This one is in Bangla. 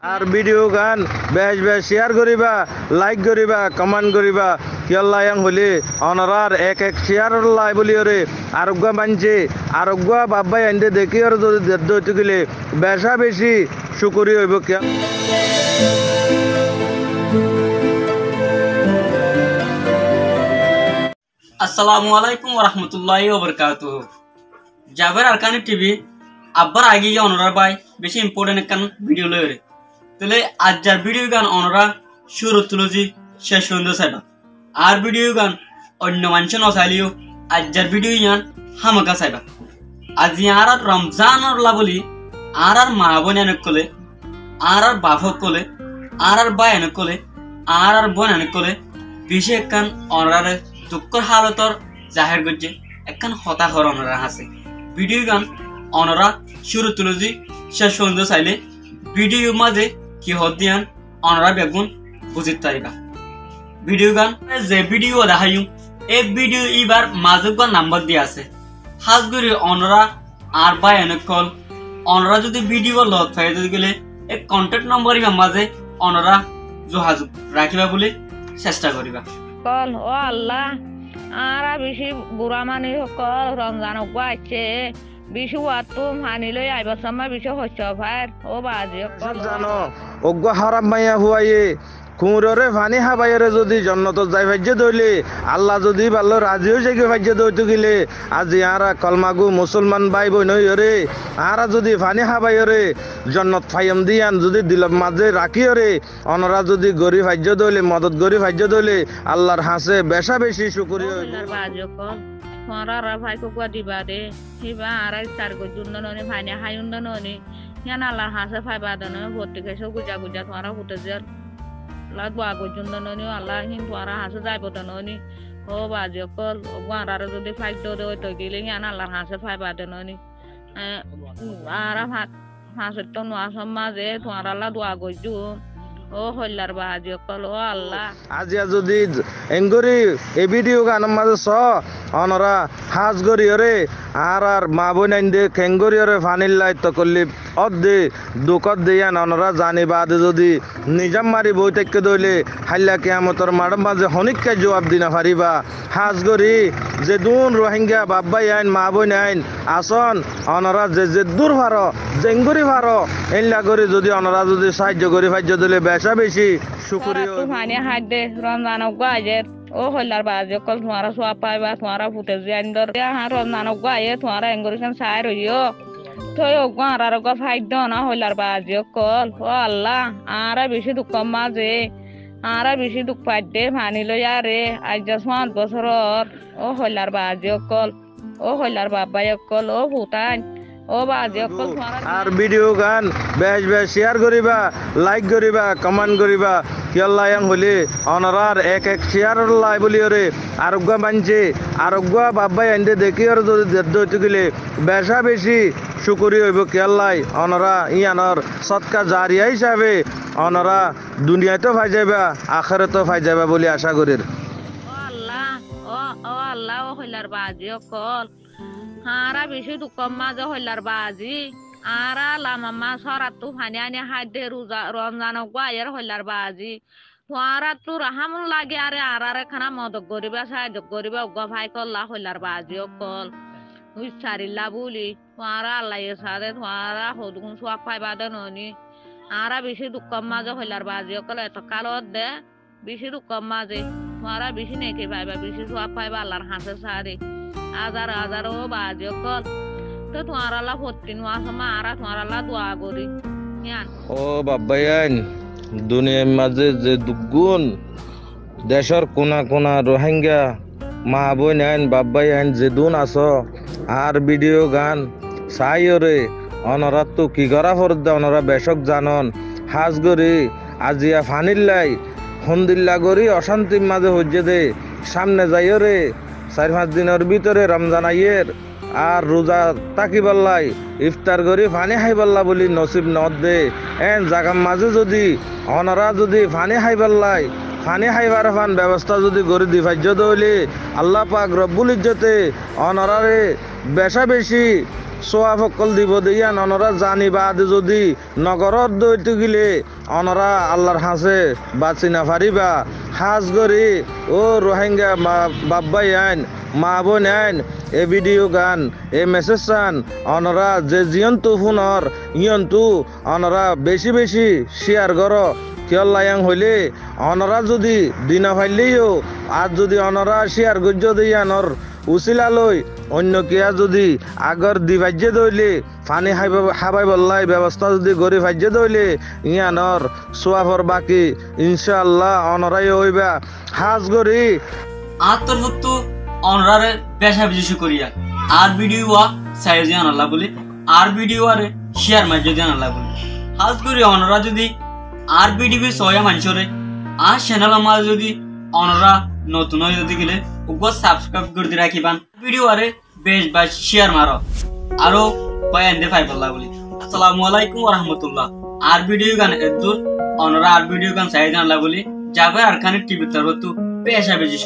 আর ভিডিও গান বেশ বেশ শেয়ার করিবা, লাইক করিবা, কমেন্ট করিবা কিয়ল্লা ইয়াং হলি অনরার এক এক শেয়ার লাই বলি ওরে আরোগ্য মানছে আরোগ্য বাবাই আনতে দেখি আর যদি দেদ্দ হইতে গেলে বেশা বেশি শুকুরি হইব কিয়া। আসসালামু আলাইকুম ওয়া রাহমাতুল্লাহি ওয়া বারাকাতুহু। জাবের আরকানি টিভি আব্বার আগে গিয়ে অনরা বাই বেশি ইম্পর্টেন্ট একখান ভিডিও লয়ে তাহলে আজ যার ভিডিও গান অনরা শুরু তুলজি শেষ পর্যন্ত চাইবা আর ভিডিও গান অন্য মানুষ নচাইলেও আজ যার ভিডিও গান হামাকা চাইবা। আজি আর রমজান বলি আর মা বোন এনক কলে আর বাপক কলে আর বাই এনক কলে আর বোন এনক কলে বেশি একখান অনরারে দুঃখর হালতর জাহের করছে একখান হতাশর অনরা আছে ভিডিও গান অনরা শুরু তুলজি শেষ পর্যন্ত চাইলে ভিডিও মাঝে কি হদিয়ান অনরা বেগুন বুঝিতে পারিবা। ভিডিও গান যে ভিডিও দেখাইম এই ভিডিও এবার মাজুক নাম্বার দিয়ে আছে হাজগুড়ি অনরা আর বা এনেকল অনরা যদি ভিডিও লত পাই গেলে এই কন্ট্যাক্ট নম্বর মাঝে অনরা যোগাযোগ রাখিবা বলে চেষ্টা করিবা। কল ও আল্লাহ আরা বেশি বুড়া মানুষ সকল রমজান আছে বিশু আতু হানি লই আইব সময় বিশু হচ্ছে ভাই ও বাজি জানো অজ্ঞ হারাম মাইয়া হুয়াইয়ে কুমুররে ফানি হাবাইরে যদি জন্নত যাই ভাজ্য দইলে আল্লাহ যদি ভালো রাজি হয়ে যাই ভাজ্য দইতে গেলে আজি আরা কলমাগু মুসলমান ভাই বোন হইরে আরা যদি ফানি হাবাইরে জন্নত ফাইম দিয়ান যদি দিল মাঝে রাখিরে অনরা যদি গরিব ভাজ্য দইলে মদত গরিব ভাজ্য দইলে আল্লাহর হাসে বেশা বেশি শুকরি বাজি কল তোমারা ভাই কোকুয়া দিবা দে হিবা আরা চার গো জুন্ন ননি ফানি হাইউন্দ ননি ইয়ান আল্লাহর হাসে ফাইবা দনে ভর্তি কেসে গুজা গুজা তোমারা হুতে জের লাগবো আগর জন্য ননি আল্লাহ কিন্তু আর হাসে যাইব তো ননি ও বাজি কল আর যদি ফাইট ওই তো গেলে ইয়ান আল্লাহর হাসে ফাইবা দে ননি আর হাসের তো নোয়া সমাজে তোমার আল্লাহ দোয়া করছু ও হইলার বাজি কল ও আল্লাহ আজিয়া যদি এঙ্গরি এই ভিডিও গান মাঝে স অনরা হাজ গরি ওরে আর মা বোন আইন্দে খেঙ্গরি ওরে ফানিল লাইত করলি অদ্দে দুকত দিয়ান অনরা জানি বাদে যদি নিজাম মারি বই থেকে দইলে হাইলা কিয়ামতর মাডম মাঝে হনিককে জবাব দিনা পারিবা। হাজ গরি যে দুন রোহিঙ্গা বাব্বাই আইন মা বোন আইন আসন অনরা যে দূর ভার জেঙ্গুরি ভার এনলা করে যদি অনরা যদি সাহায্য করি সাহায্য দিলে বেশা বেশি শুকুরি ফানি হাত দে রমজান গাজের ও হইলার বাজি কল তোমারা সোয়া পাইবা তোমারা ফুটে জিয়ান্দর রমজান গায়ে তোমারা এঙ্গরিশন সাই রইও থই ওগার আর গো ফাইদ না হইলার বাজি কল ও আল্লাহ আরা বেশি দুঃখ মাঝে আরা বেশি দুঃখ পাইদে ফানি লই আরে আজ 5 বছরর ও হইলার বাজি কল ও হইলার বাবা কল ও ভুটান ও বাজি কল আর ভিডিও গান বেশ বেশ শেয়ার করিবা, লাইক করিবা, কমেন্ট করিবা কিয়ল্লা ইয়াং হলি অনরার এক এক শেয়ার লাই বলি ওরে আরোগ্য মানছে আরোগ্য বাবাই আনতে দেখি আর যদি দেদ্দ হইতে গেলে বেশা বেশি শুকুরি হইব কিয়ল্লাই অনরা ইয়ানর সৎকা জারিয়া হিসাবে অনরা দুনিয়াতেও ফাই যাবা আখেরাতেও ফাই যাবা বলে আশা করির। ও আল্লাহ ও আল্লাহ ও হইলার বাজি কল হারা বেশি দুঃখ মাঝে হইলার বাজি আরা লামাম্মা সরাতু ফানি আনি হাইদে রোজা রমজান গায়ের হইলার বাজি তোরা তো রাহামুন লাগে আরে আরে খানা মদক গরিবা সাহায্য গরিবা উগা ভাই কল্লা হইলার বাজি কল উচ্চারিল্লা বলি তোরা আল্লাহ সাদে তোরা হদুন সোয়াক পাইবা দে ননি আরা বেশি দুঃখ মাঝে হইলার বাজি কল এত কালত দে বেশি দুঃখ মাঝে তোরা বেশি নেকে পাইবা বেশি সোয়াক পাইবা আল্লাহর হাসে সাদে হাজার হাজার ও বাজি কল তো তোমার আল্লাহ ভর্তি নোয়া সময় আর তোমার আল্লাহ দোয়া করি ও বাবাই আইন দুনিয়ার মাঝে যে দুগুণ দেশের কোনা কোনা রোহিঙ্গা মা বোন আইন বাবাই আইন যে দুন আস আর ভিডিও গান চাইরে অনরা তো কি করা ফরদা অনরা বেশক জানন হাজ গরি আজিয়া ফানিল্লাই হন্দিল্লা গরি অশান্তির মাঝে হজ্জে দে সামনে যাইরে 4-5 দিনের ভিতরে রমজান আইয়ের আর রোজা তাকি বললাই ইফতার করি ফানি খাই বললা বলি নসিব নদ দে এন জাগার মাঝে যদি অনরা যদি ফানি খাই বললাই পানি খাইবার ফান ব্যবস্থা যদি করে দি ফাজ্য দইলে আল্লাহ পাক রব্বুল ইজ্জতে অনরারে বেশা বেশি সোয়া ফকল দিব দিয়ান অনরা জানি বাদ যদি নগরত দইতে গেলে অনরা আল্লাহর হাসে বাঁচি না পারিবা হাজ গরি ও রোহিঙ্গা বাব্বাই আইন মা বোন আইন এ ভিডিও গান এ মেসেজ চান অনরা যে জিয়ন্তু ফোনর ইয়ন্তু অনরা বেশি বেশি শেয়ার কর কিয়ল লায়াং হইলে অনরা যদি দিনা ফাইলেও আর যদি অনরা শেয়ার গজ্য দিয়ানর উচিলা লই অন্য কিয়া যদি আগর দিবাজ্যে দইলে পানি হাবাই বললাই ব্যবস্থা যদি গরি ভাজ্যে দইলে ইয়ানর সোয়াফর বাকি ইনশাআল্লাহ অনরাই হইবা হাজ গরি আত্মভুক্ত অনরারে পেশা বিশেষ করিয়া আর ভিডিও সাইজ আনাল্লাহ বলি আর ভিডিও আরে শেয়ার মাঝে আনাল্লাহ বলি হাজ করি অনরা যদি আর ভিডিও সয়া মানুষরে আর চ্যানেল আমার যদি অনরা নতুন হয়ে যদি গেলে ওগো সাবস্ক্রাইব করে রাখিবান ভিডিও আরে বেশ বেশ শেয়ার মারো আরো পায়ান দে ফাইবল্লাহ বলি আসসালামু আলাইকুম ওয়া রাহমাতুল্লাহ আর ভিডিও গান এদুর অনরা আর ভিডিও গান সাইজ আনাল্লাহ বলি যাবে আর কানে টিভি তার তো পেশা বেশি